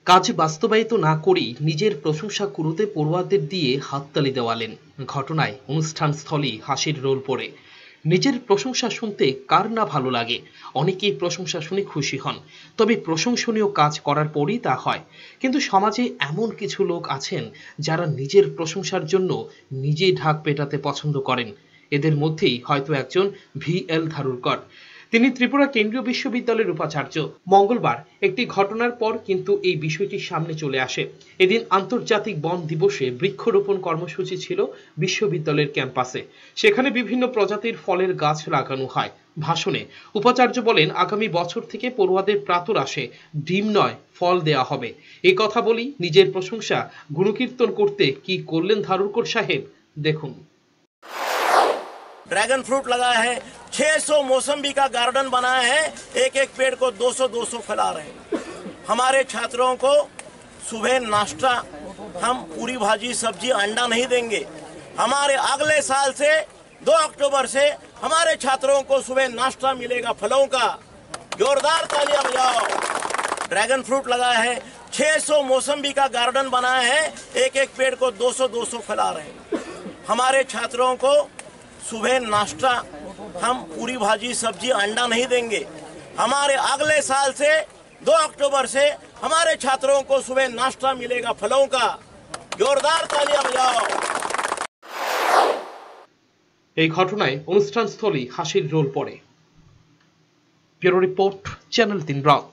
কাজ বাস্তবায়িত না করেই নিজের প্রশংসা কুড়োতে পড়ুয়াদের দিয়ে হাততালি দেওয়ালেন। ঘটনায় অনুষ্ঠানস্থলেই হাসির রোল পড়ে। নিজের প্রশংসা শুনতে কার না ভালো লাগে, অনেকেই প্রশংসা শুনে খুশি হন, তবে প্রশংসনীয় কাজ করার পরই তা হয়। কিন্তু সমাজে এমন কিছু লোক আছেন যারা নিজের প্রশংসার জন্য নিজেই ঢাক পেটাতে পছন্দ করেন। এদের মধ্যেই হয়তো একজন VL ধারুরকর। তিনি ত্রিপুরা কেন্দ্রীয় বিশ্ববিদ্যালয়ের উপাচার্য। মঙ্গলবার একটি ঘটনার পর কিন্তু এই বিষয়টি সামনে চলে আসে। এদিন আন্তর্জাতিক বন দিবসে বৃক্ষরোপণ কর্মসূচি ছিল বিশ্ববিদ্যালয়ের ক্যাম্পাসে। সেখানে বিভিন্ন প্রজাতির ফলের গাছ লাগানো হয়। ভাষণে উপাচার্য বলেন, আগামী বছর থেকে পড়ুয়াদের প্রাতরাশে ডিম নয় ফল দেয়া হবে। এই কথা বলি নিজের প্রশংসা গুণকীর্তন করতে কি করলেন ধারুরকর সাহেব, দেখুন। ड्रैगन फ्रूट लगाया है, 600 मौसम्बी का गार्डन बनाया है, एक एक पेड़ को 200-200 फैला रहे हैं। हमारे छात्रों को सुबह नाश्ता हम पूरी भाजी सब्जी अंडा नहीं देंगे। हमारे अगले साल से 2 अक्टूबर से हमारे छात्रों को सुबह नाश्ता मिलेगा फलों का। जोरदार तालियां बजाओ। ड्रैगन फ्रूट लगाया है, 600 मौसम्बी का गार्डन बनाया है, एक एक पेड़ को 200-200 फैला रहे हैं। हमारे छात्रों को सुबह नाश्ता हम पूरी भाजी सब्जी अंडा नहीं देंगे। हमारे अगले साल से 2 अक्टूबर से हमारे छात्रों को सुबह नाश्ता मिलेगा फलों का। जोरदार तालियां बजाओ। এই ঘটনায় অনুষ্ঠানস্থলেই হাসির রোল পড়ে। ব্যুরো রিপোর্ট, চ্যানেল 3 রাত।